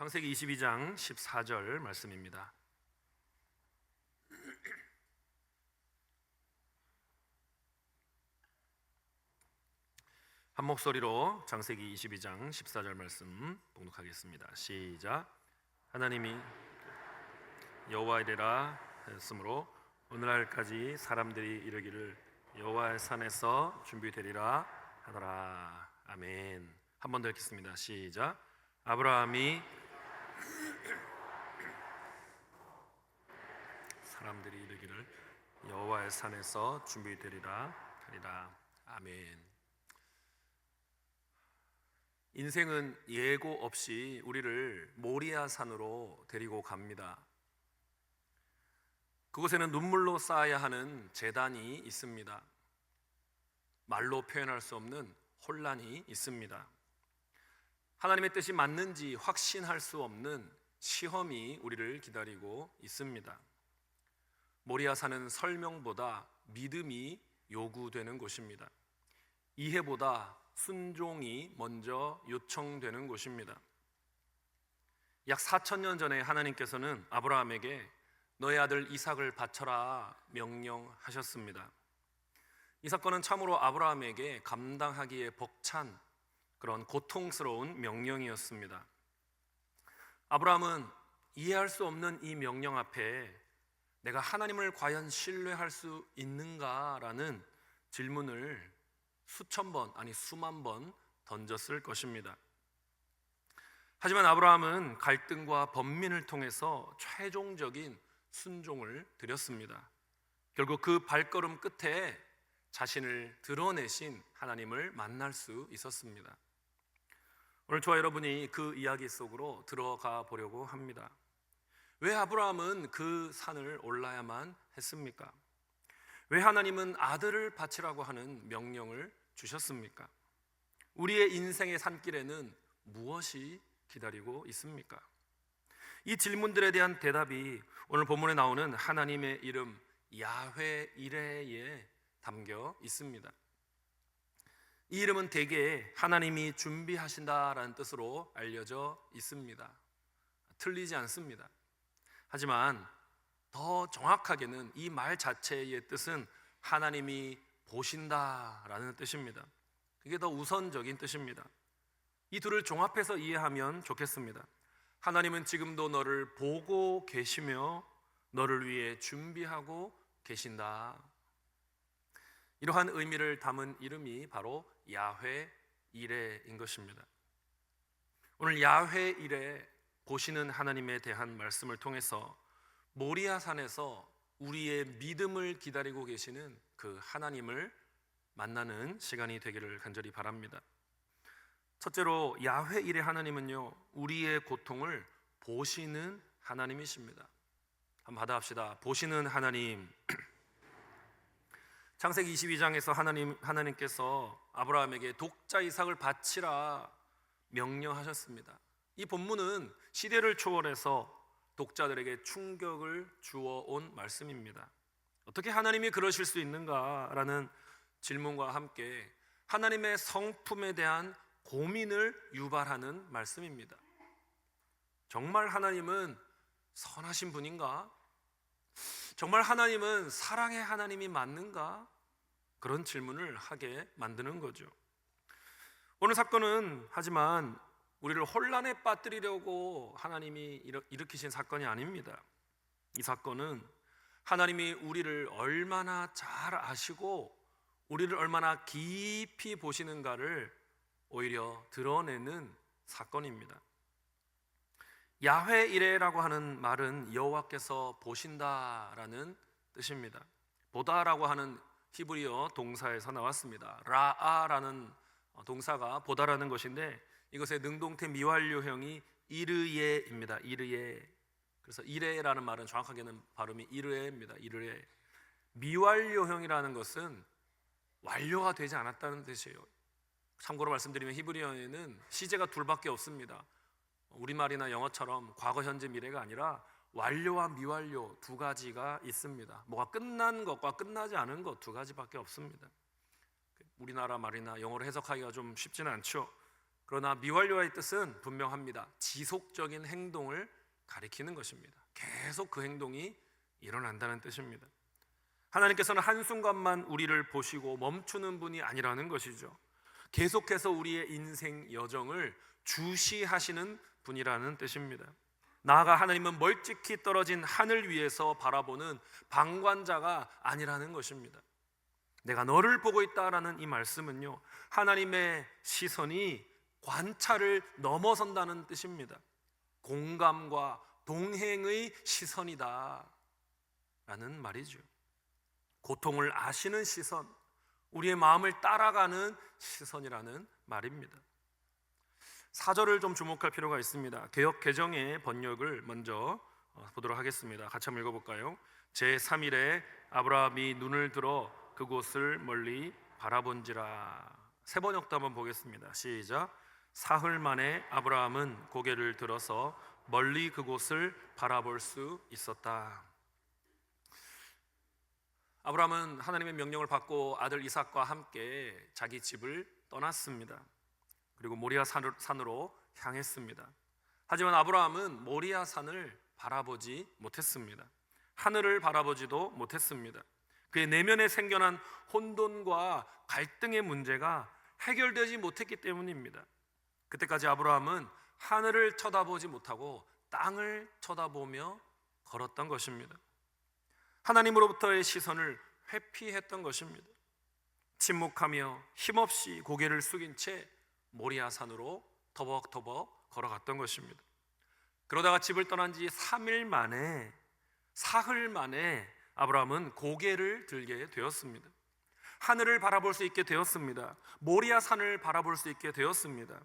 창세기 22장 14절 말씀입니다. 한 목소리로 창세기 22장 14절 말씀 봉독하겠습니다. 시작. 하나님이 여호와의 이래라 하였으므로 오늘날까지 사람들이 이르기를 여호와의 산에서 준비되리라 하더라. 아멘. 한 번 더 읽겠습니다. 시작. 아브라함이 사람들이 이르기를 여호와의 산에서 준비되리라 하리라. 아멘. 인생은 예고 없이 우리를 모리아 산으로 데리고 갑니다. 그곳에는 눈물로 쌓아야 하는 제단이 있습니다. 말로 표현할 수 없는 혼란이 있습니다. 하나님의 뜻이 맞는지 확신할 수 없는 시험이 우리를 기다리고 있습니다. 모리아 산은 설명보다 믿음이 요구되는 곳입니다. 이해보다 순종이 먼저 요청되는 곳입니다. 약 4,000년 전에 하나님께서는 아브라함에게 너의 아들 이삭을 바쳐라 명령하셨습니다. 이 사건은 참으로 아브라함에게 감당하기에 벅찬 그런 고통스러운 명령이었습니다. 아브라함은 이해할 수 없는 이 명령 앞에 내가 하나님을 과연 신뢰할 수 있는가라는 질문을 수천 번, 아니 수만 번 던졌을 것입니다. 하지만 아브라함은 갈등과 번민을 통해서 최종적인 순종을 드렸습니다. 결국 그 발걸음 끝에 자신을 드러내신 하나님을 만날 수 있었습니다. 오늘 저와 여러분이 그 이야기 속으로 들어가 보려고 합니다. 왜 아브라함은 그 산을 올라야만 했습니까? 왜 하나님은 아들을 바치라고 하는 명령을 주셨습니까? 우리의 인생의 산길에는 무엇이 기다리고 있습니까? 이 질문들에 대한 대답이 오늘 본문에 나오는 하나님의 이름 야훼 이레에 담겨 있습니다. 이 이름은 대개 하나님이 준비하신다라는 뜻으로 알려져 있습니다. 틀리지 않습니다. 하지만 더 정확하게는 이 말 자체의 뜻은 하나님이 보신다라는 뜻입니다. 이게 더 우선적인 뜻입니다. 이 둘을 종합해서 이해하면 좋겠습니다. 하나님은 지금도 너를 보고 계시며 너를 위해 준비하고 계신다. 이러한 의미를 담은 이름이 바로 야훼 이레인 것입니다. 오늘 야훼 이레, 보시는 하나님에 대한 말씀을 통해서 모리아 산에서 우리의 믿음을 기다리고 계시는 그 하나님을 만나는 시간이 되기를 간절히 바랍니다. 첫째로 야훼 이레 하나님은요, 우리의 고통을 보시는 하나님이십니다. 한번 받아합시다. 보시는 하나님. 창세기 22장에서 하나님께서 아브라함에게 독자 이삭을 바치라 명령하셨습니다. 이 본문은 시대를 초월해서 독자들에게 충격을 주어온 말씀입니다. 어떻게 하나님이 그러실 수 있는가라는 질문과 함께 하나님의 성품에 대한 고민을 유발하는 말씀입니다. 정말 하나님은 선하신 분인가? 정말 하나님은 사랑의 하나님이 맞는가? 그런 질문을 하게 만드는 거죠. 오늘 사건은 하지만 우리를 혼란에 빠뜨리려고 하나님이 일으키신 사건이 아닙니다. 이 사건은 하나님이 우리를 얼마나 잘 아시고 우리를 얼마나 깊이 보시는가를 오히려 드러내는 사건입니다. 야훼 이레라고 하는 말은 여호와께서 보신다라는 뜻입니다. 보다라고 하는 히브리어 동사에서 나왔습니다. 라아라는 동사가 보다라는 것인데 이것의 능동태 미완료형이 이르예입니다. 이르예. 그래서 이레라는 말은 정확하게는 발음이 이르예입니다. 이르예. 미완료형이라는 것은 완료가 되지 않았다는 뜻이에요. 참고로 말씀드리면 히브리어에는 시제가 둘밖에 없습니다. 우리말이나 영어처럼 과거, 현재, 미래가 아니라 완료와 미완료 두 가지가 있습니다. 뭐가 끝난 것과 끝나지 않은 것 두 가지밖에 없습니다. 우리나라 말이나 영어로 해석하기가 좀 쉽지는 않죠. 그러나 미완료의 뜻은 분명합니다. 지속적인 행동을 가리키는 것입니다. 계속 그 행동이 일어난다는 뜻입니다. 하나님께서는 한순간만 우리를 보시고 멈추는 분이 아니라는 것이죠. 계속해서 우리의 인생 여정을 주시하시는 분이라는 뜻입니다. 나아가 하나님은 멀찍이 떨어진 하늘 위에서 바라보는 방관자가 아니라는 것입니다. 내가 너를 보고 있다라는 이 말씀은요, 하나님의 시선이 관찰을 넘어선다는 뜻입니다. 공감과 동행의 시선이다 라는 말이죠. 고통을 아시는 시선, 우리의 마음을 따라가는 시선이라는 말입니다. 4절을 좀 주목할 필요가 있습니다. 개역 개정의 번역을 먼저 보도록 하겠습니다. 같이 한번 읽어볼까요? 제3일에 아브라함이 눈을 들어 그곳을 멀리 바라본지라. 세 번역도 한번 보겠습니다. 시작. 사흘 만에 아브라함은 고개를 들어서 멀리 그곳을 바라볼 수 있었다. 아브라함은 하나님의 명령을 받고 아들 이삭과 함께 자기 집을 떠났습니다. 그리고 모리아 산으로 향했습니다. 하지만 아브라함은 모리아 산을 바라보지 못했습니다. 하늘을 바라보지도 못했습니다. 그의 내면에 생겨난 혼돈과 갈등의 문제가 해결되지 못했기 때문입니다. 그때까지 아브라함은 하늘을 쳐다보지 못하고 땅을 쳐다보며 걸었던 것입니다. 하나님으로부터의 시선을 회피했던 것입니다. 침묵하며 힘없이 고개를 숙인 채 모리아 산으로 터벅터벅 걸어갔던 것입니다. 그러다가 집을 떠난 지 3일 만에, 사흘 만에 아브라함은 고개를 들게 되었습니다. 하늘을 바라볼 수 있게 되었습니다. 모리아 산을 바라볼 수 있게 되었습니다.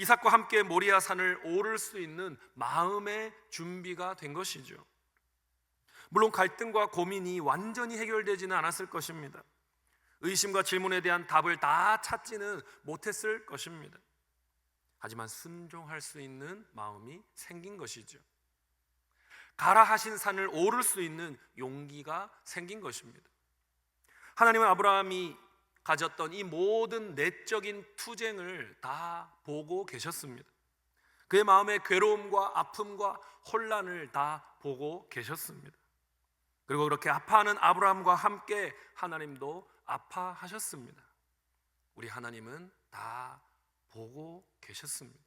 이삭과 함께 모리아 산을 오를 수 있는 마음의 준비가 된 것이죠. 물론 갈등과 고민이 완전히 해결되지는 않았을 것입니다. 의심과 질문에 대한 답을 다 찾지는 못했을 것입니다. 하지만 순종할 수 있는 마음이 생긴 것이죠. 가라 하신 산을 오를 수 있는 용기가 생긴 것입니다. 하나님은 아브라함이 가졌던 이 모든 내적인 투쟁을 다 보고 계셨습니다. 그의 마음의 괴로움과 아픔과 혼란을 다 보고 계셨습니다. 그리고 그렇게 아파하는 아브라함과 함께 하나님도 아파하셨습니다. 우리 하나님은 다 보고 계셨습니다.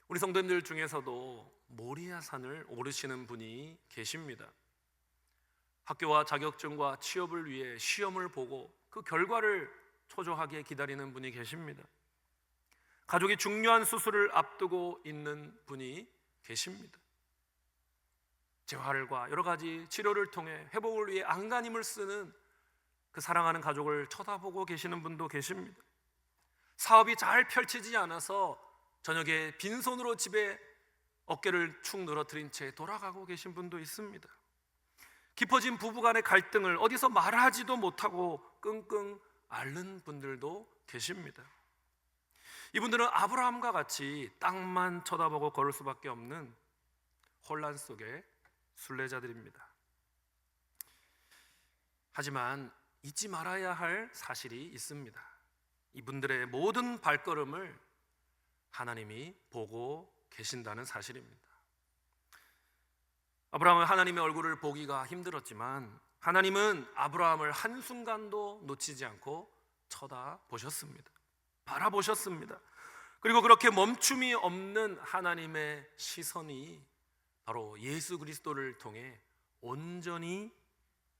우리 성도님들 중에서도 모리아 산을 오르시는 분이 계십니다. 학교와 자격증과 취업을 위해 시험을 보고 그 결과를 초조하게 기다리는 분이 계십니다. 가족이 중요한 수술을 앞두고 있는 분이 계십니다. 재활과 여러 가지 치료를 통해 회복을 위해 안간힘을 쓰는 그 사랑하는 가족을 쳐다보고 계시는 분도 계십니다. 사업이 잘 펼치지 않아서 저녁에 빈손으로 집에 어깨를 축 늘어뜨린 채 돌아가고 계신 분도 있습니다. 깊어진 부부간의 갈등을 어디서 말하지도 못하고 끙끙 앓는 분들도 계십니다. 이분들은 아브라함과 같이 땅만 쳐다보고 걸을 수밖에 없는 혼란 속의 순례자들입니다. 하지만 잊지 말아야 할 사실이 있습니다. 이분들의 모든 발걸음을 하나님이 보고 계신다는 사실입니다. 아브라함은 하나님의 얼굴을 보기가 힘들었지만 하나님은 아브라함을 한순간도 놓치지 않고 쳐다보셨습니다. 바라보셨습니다. 그리고 그렇게 멈춤이 없는 하나님의 시선이 바로 예수 그리스도를 통해 온전히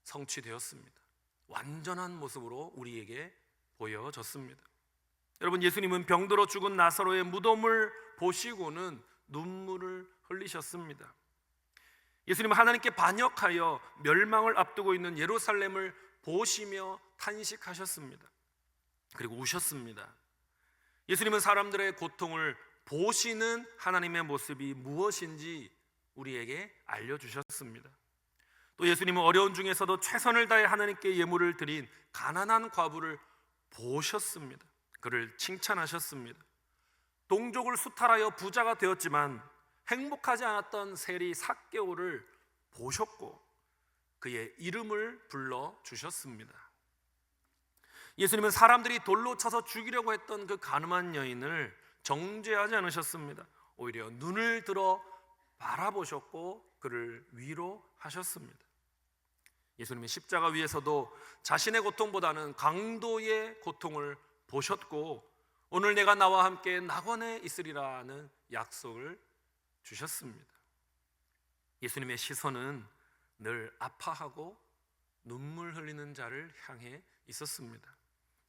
성취되었습니다. 완전한 모습으로 우리에게 보여졌습니다. 여러분, 예수님은 병들어 죽은 나사로의 무덤을 보시고는 눈물을 흘리셨습니다. 예수님은 하나님께 반역하여 멸망을 앞두고 있는 예루살렘을 보시며 탄식하셨습니다. 그리고 우셨습니다. 예수님은 사람들의 고통을 보시는 하나님의 모습이 무엇인지 우리에게 알려주셨습니다. 또 예수님은 어려운 중에서도 최선을 다해 하나님께 예물을 드린 가난한 과부를 보셨습니다. 그를 칭찬하셨습니다. 동족을 수탈하여 부자가 되었지만 행복하지 않았던 세리 삭개오를 보셨고 그의 이름을 불러주셨습니다. 예수님은 사람들이 돌로 쳐서 죽이려고 했던 그 간음한 여인을 정죄하지 않으셨습니다. 오히려 눈을 들어 바라보셨고 그를 위로하셨습니다. 예수님은 십자가 위에서도 자신의 고통보다는 강도의 고통을 보셨고 오늘 내가 나와 함께 낙원에 있으리라는 약속을 주셨습니다. 예수님의 시선은 늘 아파하고 눈물 흘리는 자를 향해 있었습니다.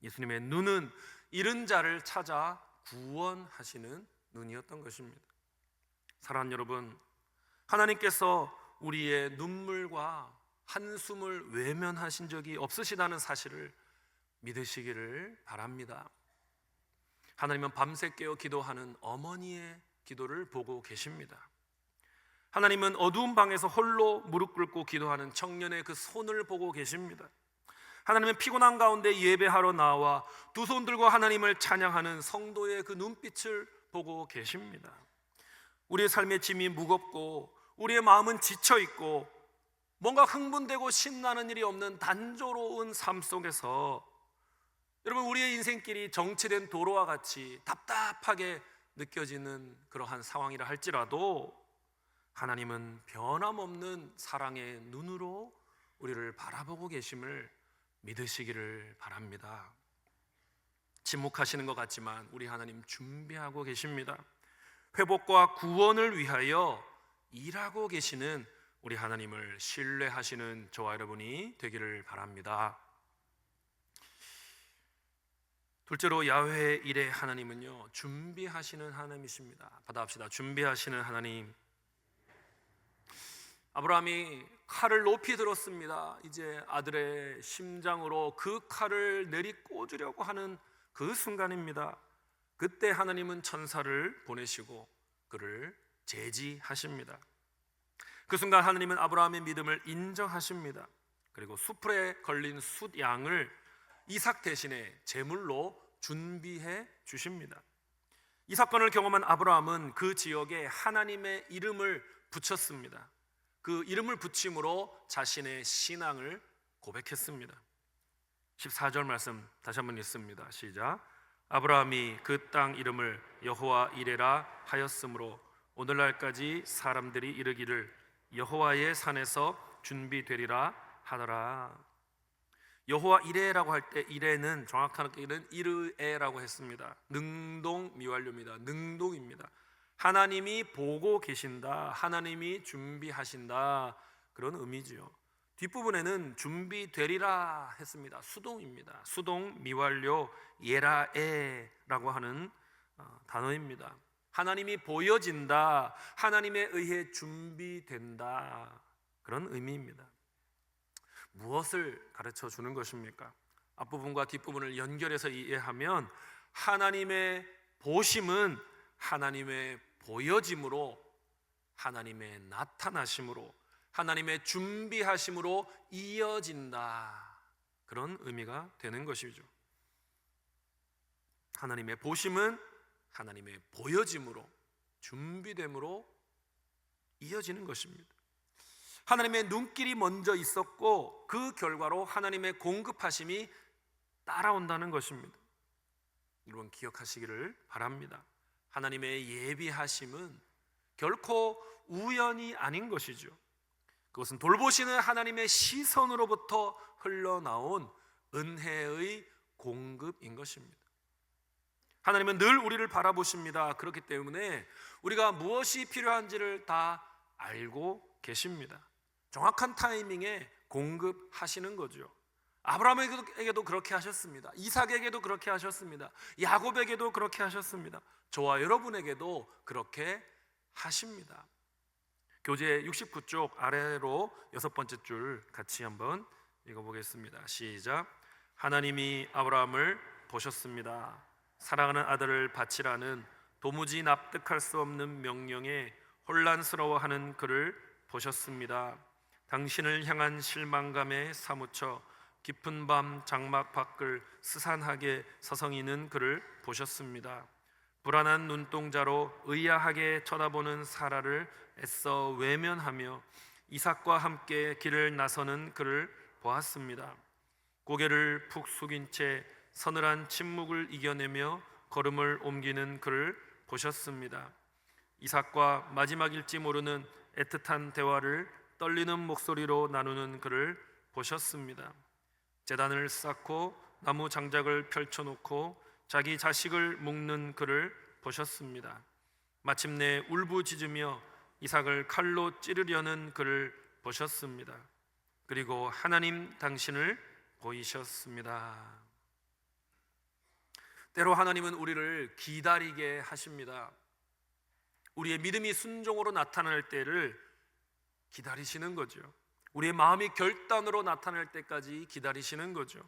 예수님의 눈은 잃은 자를 찾아 구원하시는 눈이었던 것입니다. 사랑하는 여러분, 하나님께서 우리의 눈물과 한숨을 외면하신 적이 없으시다는 사실을 믿으시기를 바랍니다. 하나님은 밤새 깨어 기도하는 어머니의 기도를 보고 계십니다. 하나님은 어두운 방에서 홀로 무릎 꿇고 기도하는 청년의 그 손을 보고 계십니다. 하나님은 피곤한 가운데 예배하러 나와 두 손 들고 하나님을 찬양하는 성도의 그 눈빛을 보고 계십니다. 우리의 삶의 짐이 무겁고 우리의 마음은 지쳐있고 뭔가 흥분되고 신나는 일이 없는 단조로운 삶 속에서 여러분, 우리의 인생길이 정체된 도로와 같이 답답하게 느껴지는 그러한 상황이라 할지라도 하나님은 변함없는 사랑의 눈으로 우리를 바라보고 계심을 믿으시기를 바랍니다. 침묵하시는 것 같지만 우리 하나님 준비하고 계십니다. 회복과 구원을 위하여 일하고 계시는 우리 하나님을 신뢰하시는 저와 여러분이 되기를 바랍니다. 둘째로 야훼의 일의 하나님은요, 준비하시는 하나님이십니다. 받아합시다. 준비하시는 하나님. 아브라함이 칼을 높이 들었습니다. 이제 아들의 심장으로 그 칼을 내리꽂으려고 하는 그 순간입니다. 그때 하나님은 천사를 보내시고 그를 제지하십니다. 그 순간 하나님은 아브라함의 믿음을 인정하십니다. 그리고 수풀에 걸린 숫양을 이삭 대신에 제물로 준비해 주십니다. 이 사건을 경험한 아브라함은 그 지역에 하나님의 이름을 붙였습니다. 그 이름을 붙임으로 자신의 신앙을 고백했습니다. 14절 말씀 다시 한번 읽습니다. 시작. 아브라함이 그 땅 이름을 여호와 이레라 하였으므로 오늘날까지 사람들이 이르기를 여호와의 산에서 준비되리라 하더라. 여호와 이레라고 할 때 이레는 정확하게는 이르에라고 했습니다. 능동 미완료입니다. 능동입니다. 하나님이 보고 계신다, 하나님이 준비하신다, 그런 의미지요. 뒷부분에는 준비되리라 했습니다. 수동입니다. 수동 미완료 예라에라고 하는 단어입니다. 하나님이 보여진다, 하나님에 의해 준비된다, 그런 의미입니다. 무엇을 가르쳐 주는 것입니까? 앞부분과 뒷부분을 연결해서 이해하면 하나님의 보심은 하나님의 보여짐으로, 하나님의 나타나심으로, 하나님의 준비하심으로 이어진다, 그런 의미가 되는 것이죠. 하나님의 보심은 하나님의 보여짐으로, 준비됨으로 이어지는 것입니다. 하나님의 눈길이 먼저 있었고 그 결과로 하나님의 공급하심이 따라온다는 것입니다. 여러분 기억하시기를 바랍니다. 하나님의 예비하심은 결코 우연이 아닌 것이죠. 그것은 돌보시는 하나님의 시선으로부터 흘러나온 은혜의 공급인 것입니다. 하나님은 늘 우리를 바라보십니다. 그렇기 때문에 우리가 무엇이 필요한지를 다 알고 계십니다. 정확한 타이밍에 공급하시는 거죠. 아브라함에게도 그렇게 하셨습니다. 이삭에게도 그렇게 하셨습니다. 야곱에게도 그렇게 하셨습니다. 저와 여러분에게도 그렇게 하십니다. 교재 69쪽 아래로 6번째 줄 같이 한번 읽어보겠습니다. 시작. 하나님이 아브라함을 보셨습니다. 사랑하는 아들을 바치라는 도무지 납득할 수 없는 명령에 혼란스러워하는 그를 보셨습니다. 당신을 향한 실망감에 사무쳐 깊은 밤 장막 밖을 스산하게 서성이는 그를 보셨습니다. 불안한 눈동자로 의아하게 쳐다보는 사라를 애써 외면하며 이삭과 함께 길을 나서는 그를 보았습니다. 고개를 푹 숙인 채 서늘한 침묵을 이겨내며 걸음을 옮기는 그를 보셨습니다. 이삭과 마지막일지 모르는 애틋한 대화를 떨리는 목소리로 나누는 그를 보셨습니다. 제단을 쌓고 나무 장작을 펼쳐놓고 자기 자식을 묶는 그를 보셨습니다. 마침내 울부짖으며 이삭을 칼로 찌르려는 그를 보셨습니다. 그리고 하나님 당신을 보이셨습니다. 때로 하나님은 우리를 기다리게 하십니다. 우리의 믿음이 순종으로 나타날 때를 기다리시는 거죠. 우리의 마음이 결단으로 나타날 때까지 기다리시는 거죠.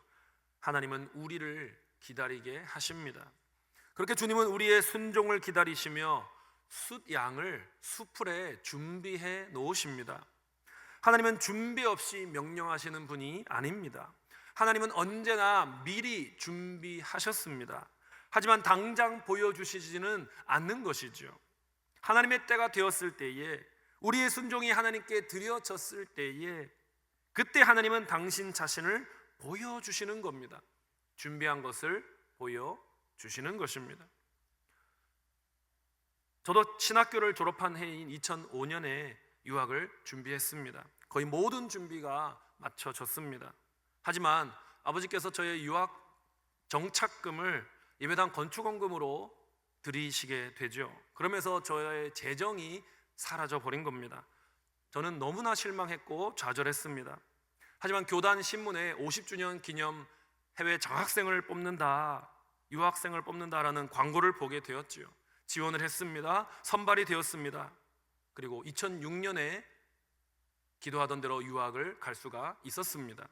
하나님은 우리를 기다리게 하십니다. 그렇게 주님은 우리의 순종을 기다리시며 숫양을 수풀에 준비해 놓으십니다. 하나님은 준비 없이 명령하시는 분이 아닙니다. 하나님은 언제나 미리 준비하셨습니다. 하지만 당장 보여주시지는 않는 것이죠. 하나님의 때가 되었을 때에, 우리의 순종이 하나님께 드려졌을 때에, 그때 하나님은 당신 자신을 보여주시는 겁니다. 준비한 것을 보여주시는 것입니다. 저도 신학교를 졸업한 해인 2005년에 유학을 준비했습니다. 거의 모든 준비가 마쳐졌습니다. 하지만 아버지께서 저의 유학 정착금을 예배당 건축원금으로 드리시게 되죠. 그러면서 저의 재정이 사라져 버린 겁니다. 저는 너무나 실망했고 좌절했습니다. 하지만 교단 신문에 50주년 기념 해외 장학생을 뽑는다, 유학생을 뽑는다라는 광고를 보게 되었지요. 지원을 했습니다. 선발이 되었습니다. 그리고 2006년에 기도하던 대로 유학을 갈 수가 있었습니다.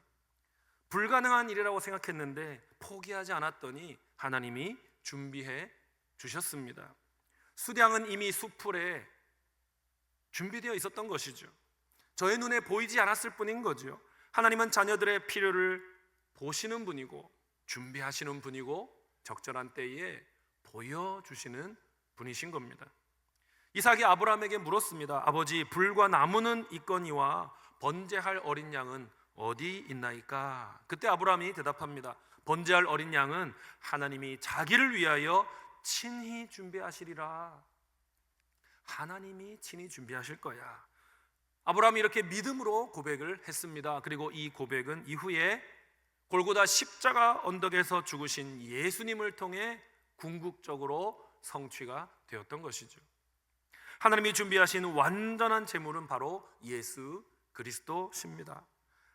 불가능한 일이라고 생각했는데 포기하지 않았더니 하나님이 준비해 주셨습니다. 수량은 이미 수풀에 준비되어 있었던 것이죠. 저의 눈에 보이지 않았을 뿐인 거죠. 하나님은 자녀들의 필요를 보시는 분이고 준비하시는 분이고 적절한 때에 보여주시는 분이신 겁니다. 이삭이 아브라함에게 물었습니다. 아버지, 불과 나무는 있거니와 번제할 어린 양은 어디 있나이까? 그때 아브라함이 대답합니다. 번제할 어린 양은 하나님이 자기를 위하여 친히 준비하시리라. 하나님이 친히 준비하실 거야. 아브라함이 이렇게 믿음으로 고백을 했습니다. 그리고 이 고백은 이후에 골고다 십자가 언덕에서 죽으신 예수님을 통해 궁극적으로 성취가 되었던 것이죠. 하나님이 준비하신 완전한 제물은 바로 예수 그리스도십니다.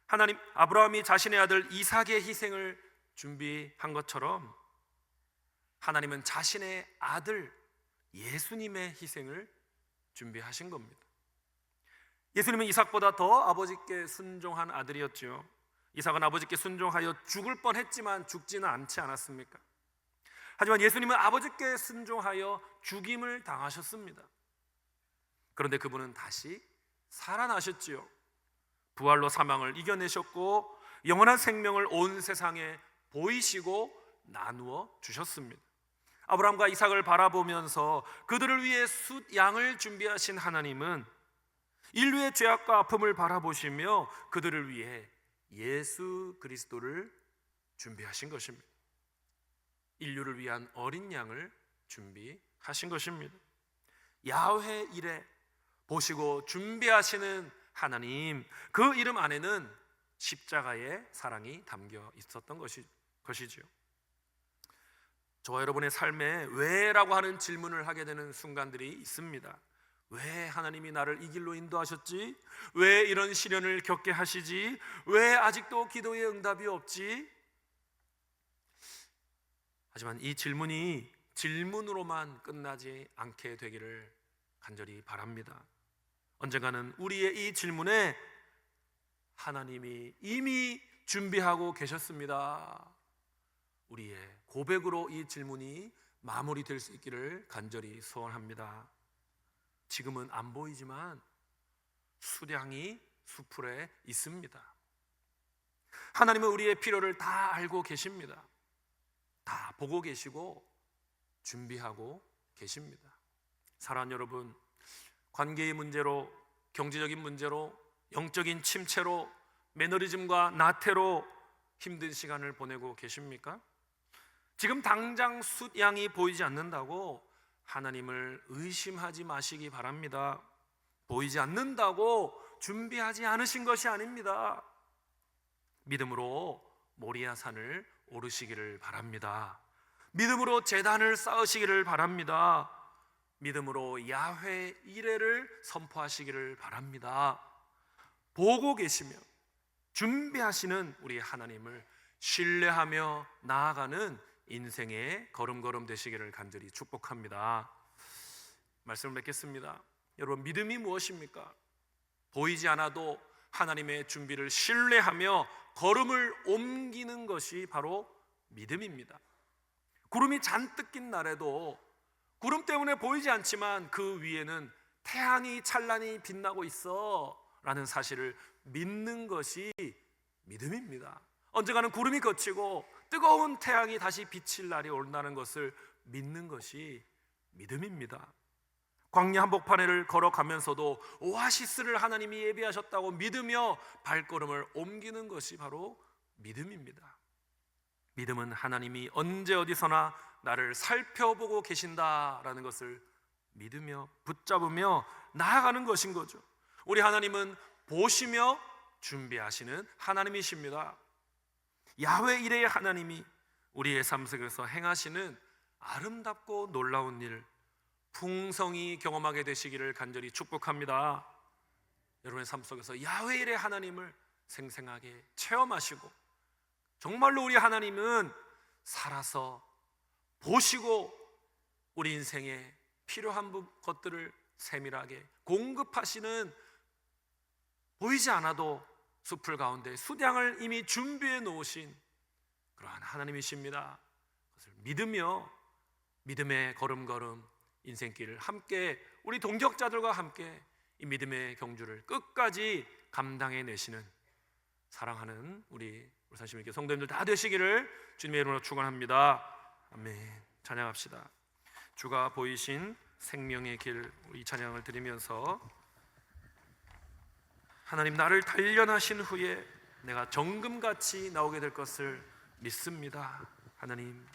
하나님, 아브라함이 자신의 아들 이삭의 희생을 준비한 것처럼 하나님은 자신의 아들 예수님의 희생을 준비하신 겁니다. 예수님은 이삭보다 더 아버지께 순종한 아들이었죠. 이삭은 아버지께 순종하여 죽을 뻔했지만 죽지는 않지 않았습니까? 하지만 예수님은 아버지께 순종하여 죽임을 당하셨습니다. 그런데 그분은 다시 살아나셨지요. 부활로 사망을 이겨내셨고 영원한 생명을 온 세상에 보이시고 나누어 주셨습니다. 아브라함과 이삭을 바라보면서 그들을 위해 숫양을 준비하신 하나님은 인류의 죄악과 아픔을 바라보시며 그들을 위해 예수 그리스도를 준비하신 것입니다. 인류를 위한 어린 양을 준비하신 것입니다. 야훼 이레, 보시고 준비하시는 하나님, 그 이름 안에는 십자가의 사랑이 담겨 있었던 것이지요. 저와 여러분의 삶에 왜라고 하는 질문을 하게 되는 순간들이 있습니다. 왜 하나님이 나를 이 길로 인도하셨지? 왜 이런 시련을 겪게 하시지? 왜 아직도 기도의 응답이 없지? 하지만 이 질문이 질문으로만 끝나지 않게 되기를 간절히 바랍니다. 언젠가는 우리의 이 질문에 하나님이 이미 준비하고 계셨습니다. 우리의 고백으로 이 질문이 마무리될 수 있기를 간절히 소원합니다. 지금은 안 보이지만 수량이 수풀에 있습니다. 하나님은 우리의 필요를 다 알고 계십니다. 다 보고 계시고 준비하고 계십니다. 사랑하는 여러분, 관계의 문제로, 경제적인 문제로, 영적인 침체로, 매너리즘과 나태로 힘든 시간을 보내고 계십니까? 지금 당장 숫양이 보이지 않는다고 하나님을 의심하지 마시기 바랍니다. 보이지 않는다고 준비하지 않으신 것이 아닙니다. 믿음으로 모리아 산을 오르시기를 바랍니다. 믿음으로 제단을 쌓으시기를 바랍니다. 믿음으로 야훼 이레를 선포하시기를 바랍니다. 보고 계시며 준비하시는 우리 하나님을 신뢰하며 나아가는 인생의 걸음걸음 되시기를 간절히 축복합니다. 말씀을 맺겠습니다. 여러분, 믿음이 무엇입니까? 보이지 않아도 하나님의 준비를 신뢰하며 걸음을 옮기는 것이 바로 믿음입니다. 구름이 잔뜩 낀 날에도 구름 때문에 보이지 않지만 그 위에는 태양이 찬란히 빛나고 있어 라는 사실을 믿는 것이 믿음입니다. 언젠가는 구름이 걷히고 뜨거운 태양이 다시 비칠 날이 온다는 것을 믿는 것이 믿음입니다. 광야 한복판을 걸어가면서도 오아시스를 하나님이 예비하셨다고 믿으며 발걸음을 옮기는 것이 바로 믿음입니다. 믿음은 하나님이 언제 어디서나 나를 살펴보고 계신다라는 것을 믿으며 붙잡으며 나아가는 것인 거죠. 우리 하나님은 보시며 준비하시는 하나님이십니다. 야훼 이레의 하나님이 우리의 삶 속에서 행하시는 아름답고 놀라운 일, 풍성히 경험하게 되시기를 간절히 축복합니다. 여러분의 삶 속에서 야훼 이레의 하나님을 생생하게 체험하시고, 정말로 우리 하나님은 살아서 보시고 우리 인생에 필요한 것들을 세밀하게 공급하시는, 보이지 않아도 숲을 가운데 수량을 이미 준비해 놓으신 그러한 하나님이십니다. 그것을 믿으며 믿음의 걸음걸음 인생길을 함께, 우리 동역자들과 함께 이 믿음의 경주를 끝까지 감당해 내시는 사랑하는 우리 울산시민교회 성도님들 다 되시기를 주님의 이름으로 축원합니다. 아멘. 찬양합시다. 주가 보이신 생명의 길, 이 찬양을 드리면서 하나님, 나를 단련하신 후에 내가 정금같이 나오게 될 것을 믿습니다. 하나님,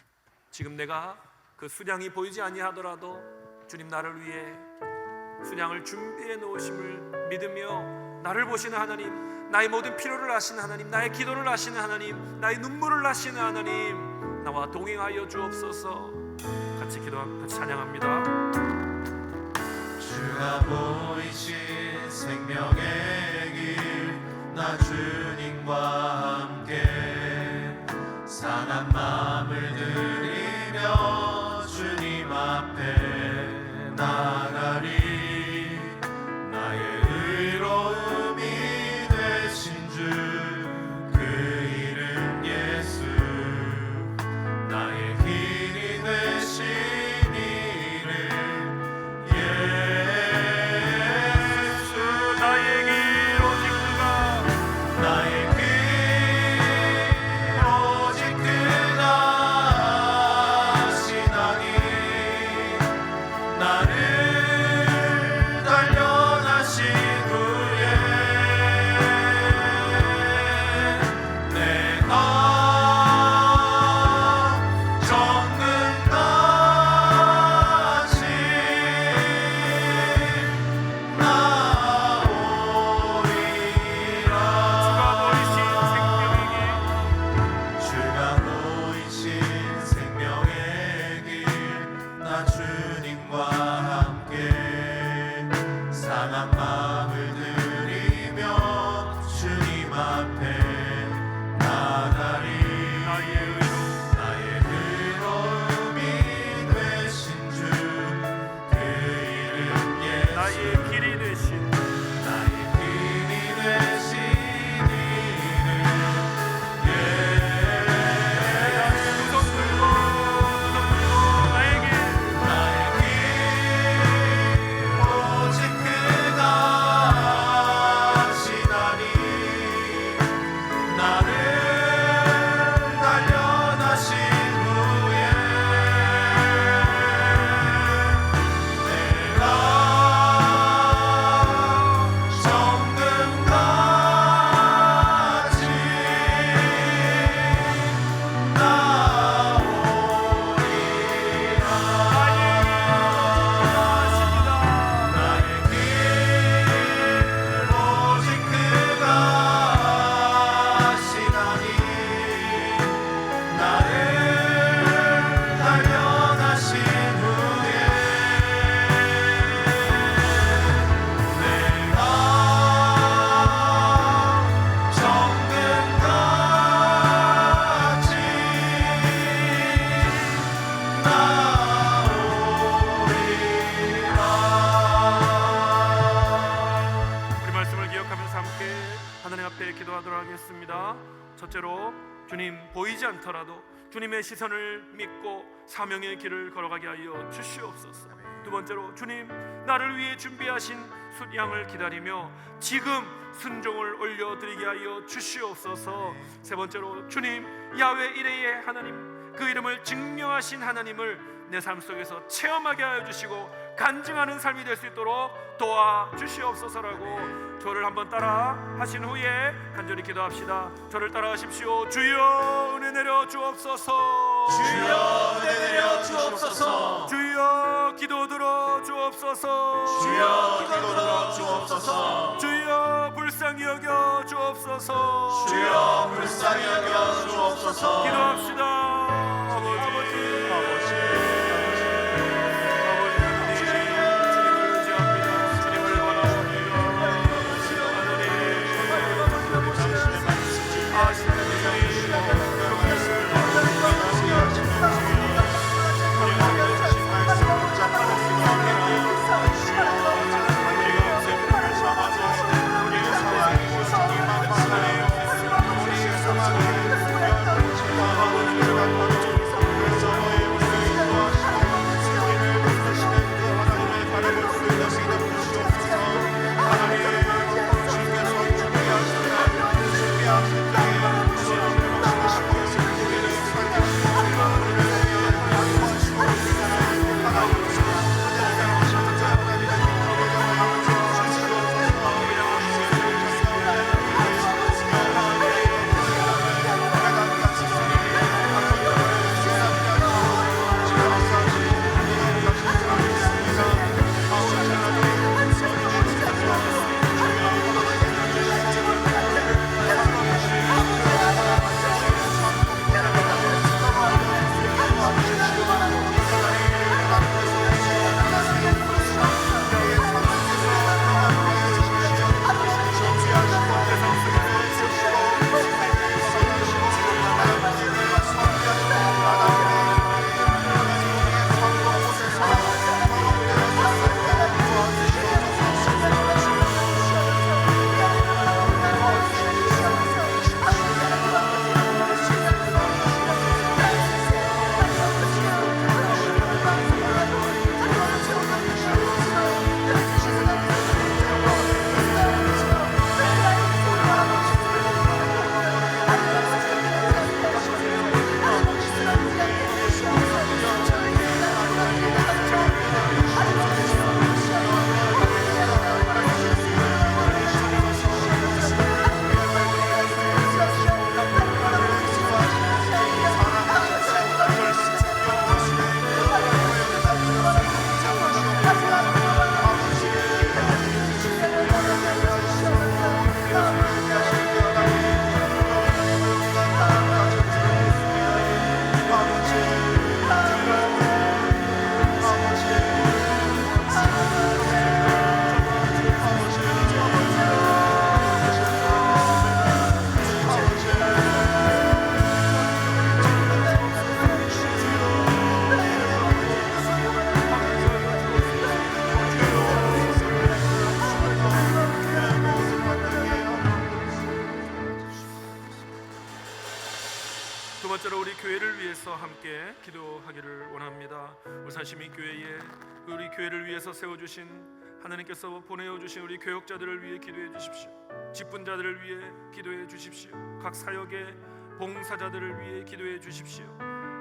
지금 내가 그 수량이 보이지 아니하더라도 주님 나를 위해 수량을 준비해 놓으심을 믿으며 나를 보시는 하나님, 나의 모든 필요를 아시는 하나님, 나의 기도를 아시는 하나님, 나의 눈물을 아시는 하나님, 나와 동행하여 주옵소서. 같이 찬양합니다. 주가 보이신 생명의 길, 나 주님과 함께 상한 마음을 들이며 주님 앞에 나가리. 나의 의로움이 되신 주 그 이름 예수, 나의 길이 되신 이름 예수. 나의 길 오직 그가, 나의 길 오직 그가 하시나니, 나를 단련하신 후에 내가 정금같이 나오리라. 주가 보이신 생명의 길, 나 주님과 함께 상한 마음을 들이며 주님 앞에 나가리. 나의 의로움이 되신 주 그 이름 예수, 나의 길이 되신 나의 길이 되신 이름 예수. 구속 들고 나의 길, 나의 길 오직 그가 하시나니, 나를 단련하신 후에 내가 기도하겠습니다. 첫째로, 주님 보이지 않더라도 주님의 시선을 믿고 사명의 길을 걸어가게 하여 주시옵소서. 두 번째로, 주님 나를 위해 준비하신 숫양을 기다리며 지금 순종을 올려드리게 하여 주시옵소서. 세 번째로, 주님 야훼 이레의 하나님, 그 이름을 증명하신 하나님을 내 삶 속에서 체험하게 하여 주시고 간증하는 삶이 될 수 있도록 도와주시옵소서라고 저를 한번 따라 하신 후에 간절히 기도합시다. 저를 따라 하십시오. 주여 은혜 내려 주옵소서. 주여 은혜 내려 주옵소서. 주여 기도 들어 주옵소서. 주여 기도 들어 주옵소서. 주여 불쌍히 여겨 주옵소서. 주여 불쌍히 여겨 주옵소서. 기도합시다. 두 번째로, 우리 교회를 위해서 함께 기도하기를 원합니다. 울산시민 교회에 우리 교회를 위해서 세워주신 하나님께서 보내어 주신 우리 교역자들을 위해 기도해 주십시오. 직분자들을 위해 기도해 주십시오. 각 사역의 봉사자들을 위해 기도해 주십시오.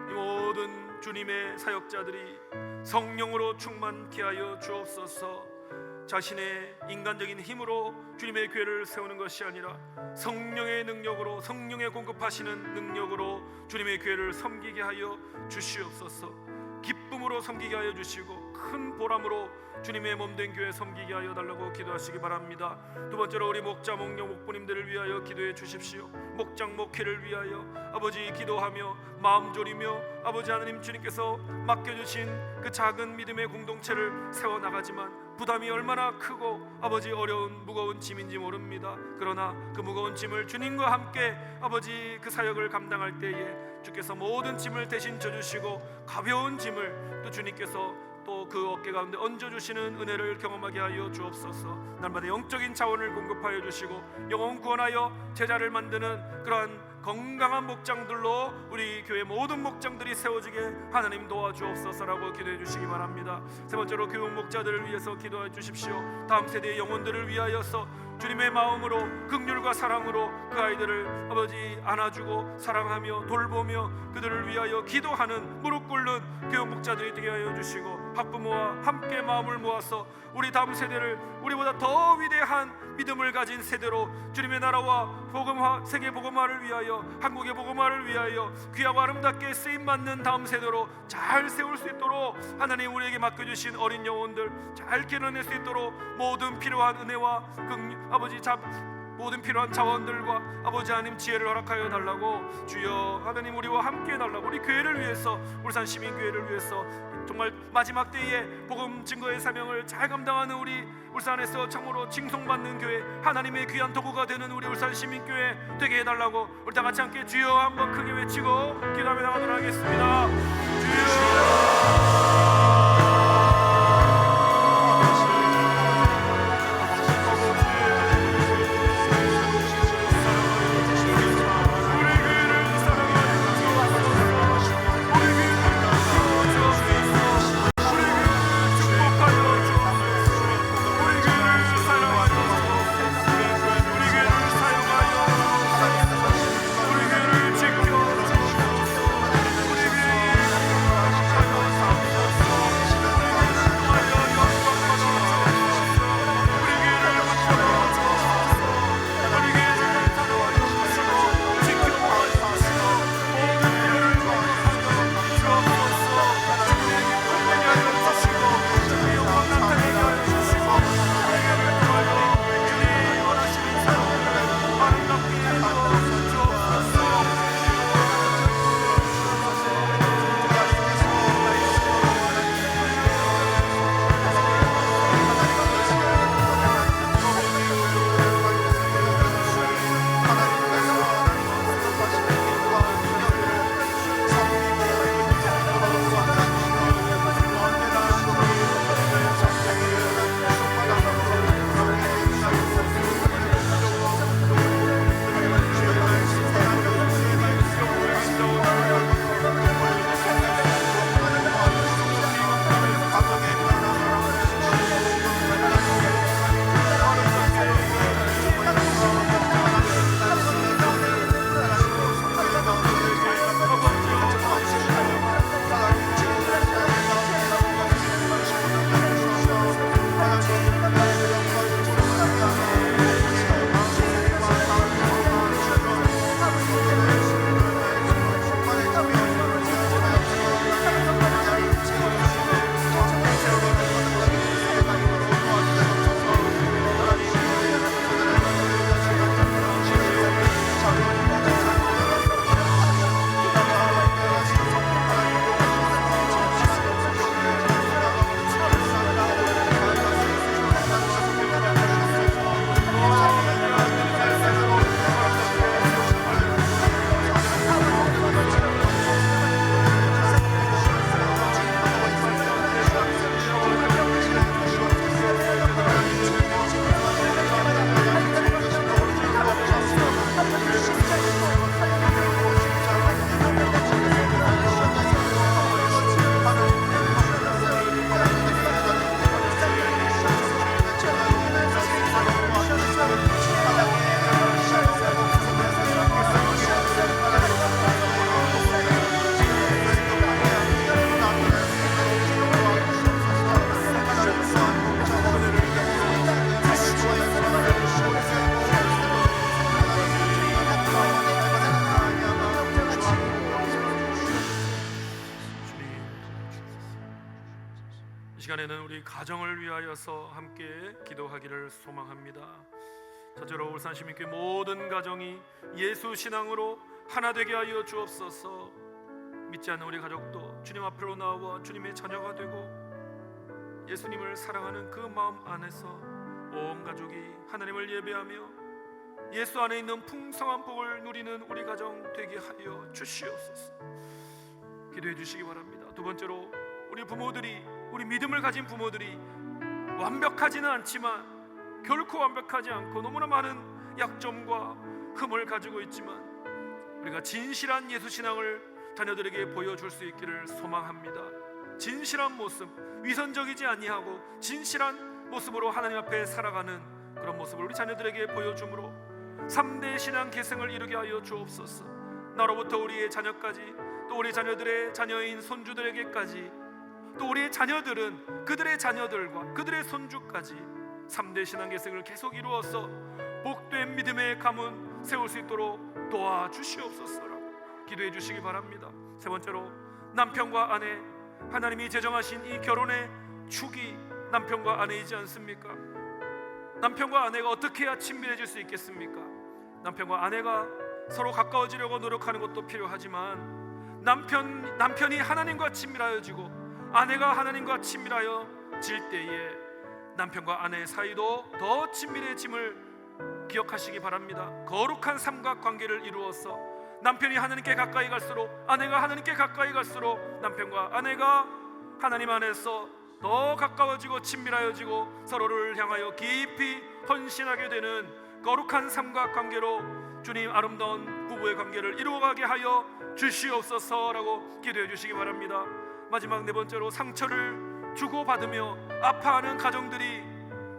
이 모든 주님의 사역자들이 성령으로 충만케 하여 주옵소서. 자신의 인간적인 힘으로 주님의 교회를 세우는 것이 아니라 성령의 능력으로, 성령의 공급하시는 능력으로 주님의 교회를 섬기게 하여 주시옵소서. 기쁨으로 섬기게 하여 주시고 큰 보람으로 주님의 몸된 교회 섬기게 하여 달라고 기도하시기 바랍니다. 두 번째로, 우리 목자, 목녀, 목부님들을 위하여 기도해 주십시오. 목장, 목회를 위하여 아버지 기도하며 마음 졸이며 아버지 하나님, 주님께서 맡겨주신 그 작은 믿음의 공동체를 세워나가지만 부담이 얼마나 크고 아버지 어려운 무거운 짐인지 모릅니다. 그러나 그 무거운 짐을 주님과 함께 아버지 그 사역을 감당할 때에 주께서 모든 짐을 대신 져주시고 가벼운 짐을 또 주님께서 또 또 그 어깨 가운데 얹어주시는 은혜를 경험하게 하여 주옵소서. 날마다 영적인 자원을 공급하여 주시고 영혼 구원하여 제자를 만드는 그러한 건강한 목장들로 우리 교회 모든 목장들이 세워지게 하나님 도와주옵소서라고 기도해 주시기 바랍니다. 세 번째로 교육 목자들을 위해서 기도해 주십시오. 다음 세대의 영혼들을 위하여서 주님의 마음으로 긍휼과 사랑으로 그 아이들을 아버지 안아주고 사랑하며 돌보며 그들을 위하여 기도하는 무릎 꿇는 교육 목자들이 되게 하여 주시고 학부모와 함께 마음을 모아서 우리 다음 세대를 우리보다 더 위대한 믿음을 가진 세대로 주님의 나라와 복음화, 세계 복음화를 위하여 한국의 복음화를 위하여 귀하고 아름답게 쓰임받는 다음 세대로 잘 세울 수 있도록 하나님 우리에게 맡겨주신 어린 영혼들 잘 길러낼 수 있도록 모든 필요한 은혜와 아버지 모든 필요한 자원들과 아버지 하나님 지혜를 허락하여 달라고 주여 하나님 우리와 함께 해달라고 우리 교회를 위해서 울산 시민교회를 위해서 정말 마지막 때에 복음 증거의 사명을 잘 감당하는 우리 울산에서 참으로 칭송받는 교회 하나님의 귀한 도구가 되는 우리 울산 시민교회 되게 해달라고 우리 다 같이 함께 주여 한번 크게 외치고 기도하며 나가도록 하겠습니다. 주여 시간에는 우리 가정을 위하여서 함께 기도하기를 소망합니다. 첫째로 울산 시민교회 모든 가정이 예수 신앙으로 하나 되게 하여 주옵소서. 믿지 않는 우리 가족도 주님 앞으로 나와 주님의 자녀가 되고 예수님을 사랑하는 그 마음 안에서 온 가족이 하나님을 예배하며 예수 안에 있는 풍성한 복을 누리는 우리 가정 되게 하여 주시옵소서. 기도해 주시기 바랍니다. 두 번째로 우리 부모들이 우리 믿음을 가진 부모들이 완벽하지는 않지만 결코 완벽하지 않고 너무나 많은 약점과 흠을 가지고 있지만 우리가 진실한 예수 신앙을 자녀들에게 보여줄 수 있기를 소망합니다. 진실한 모습, 위선적이지 아니하고 진실한 모습으로 하나님 앞에 살아가는 그런 모습을 우리 자녀들에게 보여줌으로 3대 신앙 계승을 이루게 하여 주옵소서. 나로부터 우리의 자녀까지, 또 우리 자녀들의 자녀인 손주들에게까지, 또 우리의 자녀들은 그들의 자녀들과 그들의 손주까지 3대 신앙 계승을 계속 이루어서 복된 믿음의 가문 세울 수 있도록 도와주시옵소서라고 기도해 주시기 바랍니다. 세 번째로, 남편과 아내, 하나님이 제정하신 이 결혼의 축이 남편과 아내이지 않습니까? 남편과 아내가 어떻게 해야 친밀해질 수 있겠습니까? 남편과 아내가 서로 가까워지려고 노력하는 것도 필요하지만 남편이 하나님과 친밀하여지고 아내가 하나님과 친밀하여질 때에 남편과 아내의 사이도 더 친밀해짐을 기억하시기 바랍니다. 거룩한 삼각관계를 이루어서 남편이 하나님께 가까이 갈수록, 아내가 하나님께 가까이 갈수록 남편과 아내가 하나님 안에서 더 가까워지고 친밀하여지고 서로를 향하여 깊이 헌신하게 되는 거룩한 삼각관계로 주님 아름다운 부부의 관계를 이루어가게 하여 주시옵소서라고 기도해 주시기 바랍니다. 마지막 네 번째로, 상처를 주고받으며 아파하는 가정들이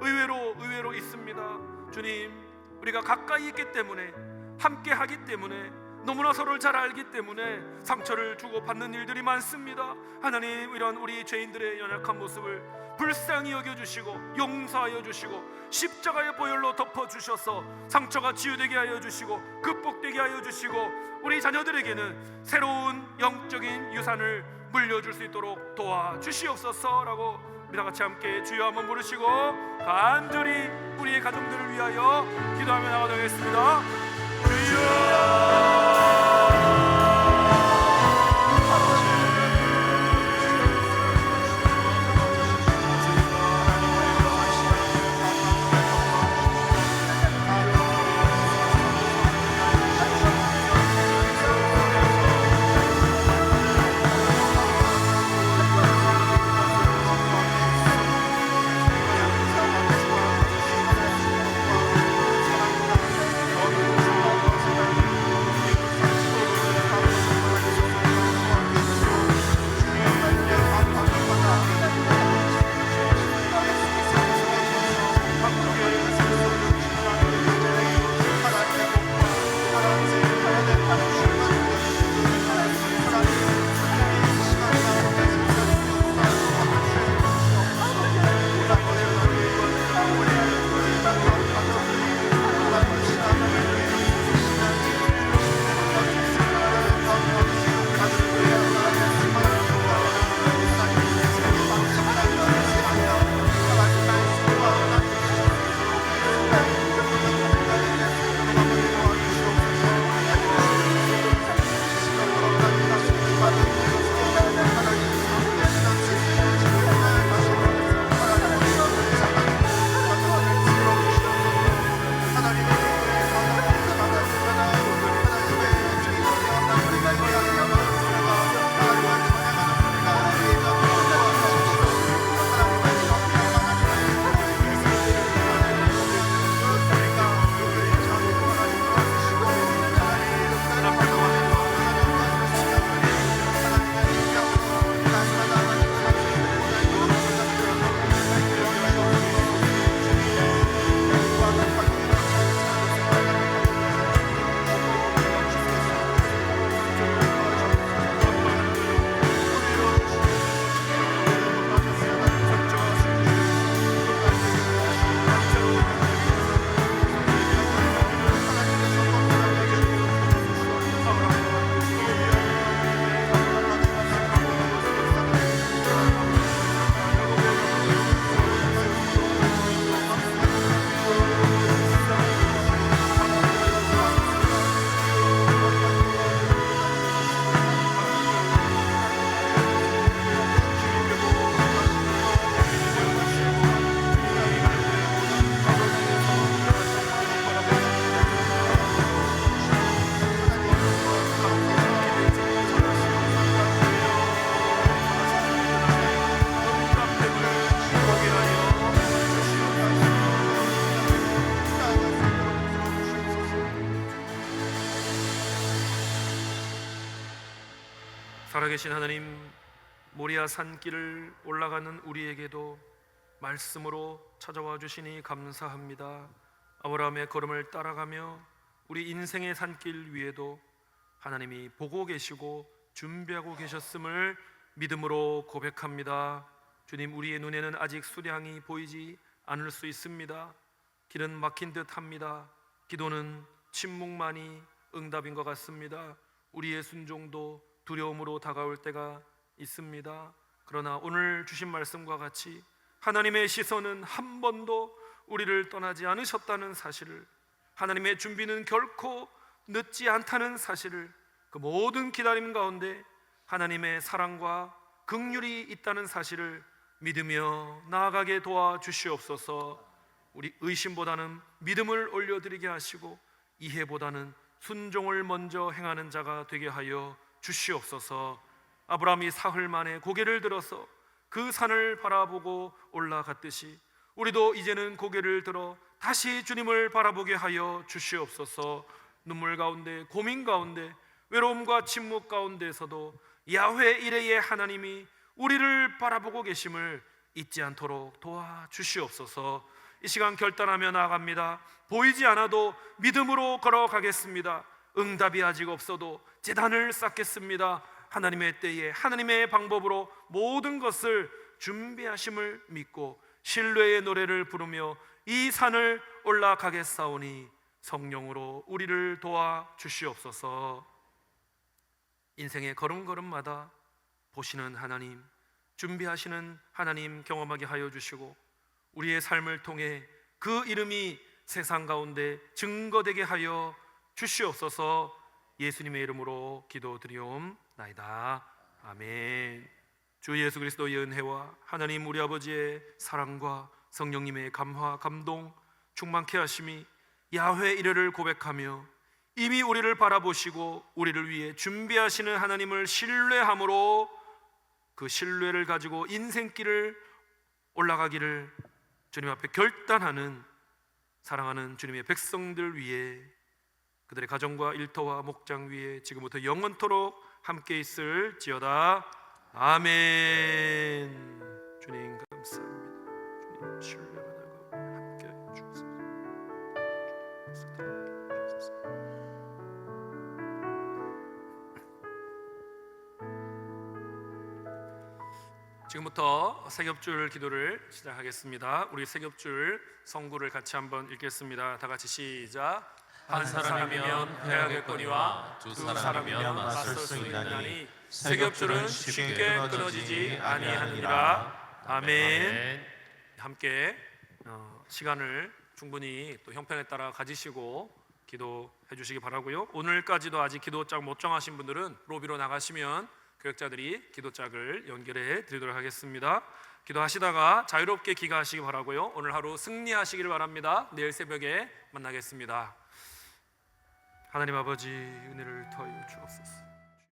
의외로 있습니다. 주님, 우리가 가까이 있기 때문에, 함께 하기 때문에, 너무나 서로를 잘 알기 때문에 상처를 주고받는 일들이 많습니다. 하나님, 이런 우리 죄인들의 연약한 모습을 불쌍히 여겨주시고 용서하여 주시고 십자가의 보혈로 덮어주셔서 상처가 치유되게 하여 주시고 극복되게 하여 주시고 우리 자녀들에게는 새로운 영적인 유산을 물려줄 수 있도록 도와주시옵소서라고 우리 다같이 함께 주여 한번 부르시고 간절히 우리의 가정들을 위하여 기도하며 나가겠습니다. 주여, 살아계신 하나님, 모리아 산길을 올라가는 우리에게도 말씀으로 찾아와 주시니 감사합니다. 아브라함의 걸음을 따라가며 우리 인생의 산길 위에도 하나님이 보고 계시고 준비하고 계셨음을 믿음으로 고백합니다. 주님, 우리의 눈에는 아직 수량이 보이지 않을 수 있습니다. 길은 막힌 듯 합니다. 기도는 침묵만이 응답인 것 같습니다. 우리의 순종도 두려움으로 다가올 때가 있습니다. 그러나 오늘 주신 말씀과 같이 하나님의 시선은 한 번도 우리를 떠나지 않으셨다는 사실을, 하나님의 준비는 결코 늦지 않다는 사실을, 그 모든 기다림 가운데 하나님의 사랑과 긍휼이 있다는 사실을 믿으며 나아가게 도와주시옵소서. 우리 의심보다는 믿음을 올려드리게 하시고 이해보다는 순종을 먼저 행하는 자가 되게 하여 주시옵소서. 아브라함이 사흘 만에 고개를 들어서 그 산을 바라보고 올라갔듯이 우리도 이제는 고개를 들어 다시 주님을 바라보게 하여 주시옵소서. 눈물 가운데, 고민 가운데, 외로움과 침묵 가운데서도 야훼 이레의 하나님이 우리를 바라보고 계심을 잊지 않도록 도와주시옵소서. 이 시간 결단하며 나아갑니다. 보이지 않아도 믿음으로 걸어가겠습니다. 응답이 아직 없어도 제단을 쌓겠습니다. 하나님의 때에 하나님의 방법으로 모든 것을 준비하심을 믿고 신뢰의 노래를 부르며 이 산을 올라가겠사오니 성령으로 우리를 도와주시옵소서. 인생의 걸음걸음마다 보시는 하나님, 준비하시는 하나님 경험하게 하여 주시고 우리의 삶을 통해 그 이름이 세상 가운데 증거되게 하여 주시옵소서. 예수님의 이름으로 기도드리옵나이다. 아멘. 주 예수 그리스도의 은혜와 하나님 우리 아버지의 사랑과 성령님의 감화 감동 충만케 하심이 야훼 이레를 고백하며 이미 우리를 바라보시고 우리를 위해 준비하시는 하나님을 신뢰함으로 그 신뢰를 가지고 인생길을 올라가기를 주님 앞에 결단하는 사랑하는 주님의 백성들 위해, 그들의 가정과 일터와 목장 위에 지금부터 영원토록 함께 있을지어다. 아멘. 주님 감사합니다. 주님 신뢰가 나가 함께 해주소서. 지금부터 세겹줄 기도를 시작하겠습니다. 우리 세겹줄 성구를 같이 한번 읽겠습니다. 다 같이 시작. 한 사람이면 패하겠거니와 두 사람이면 맞설 수 있나니 세겹줄은 쉽게 끊어지지 아니하니라. 아멘. 함께 시간을 충분히 또 형편에 따라 가지시고 기도해 주시기 바라고요. 오늘까지도 아직 기도짝 못 정하신 분들은 로비로 나가시면 교역자들이 기도짝을 연결해 드리도록 하겠습니다. 기도하시다가 자유롭게 귀가하시기 바라고요. 오늘 하루 승리하시기를 바랍니다. 내일 새벽에 만나겠습니다. 하나님 아버지, 은혜를 더하여 주옵소서.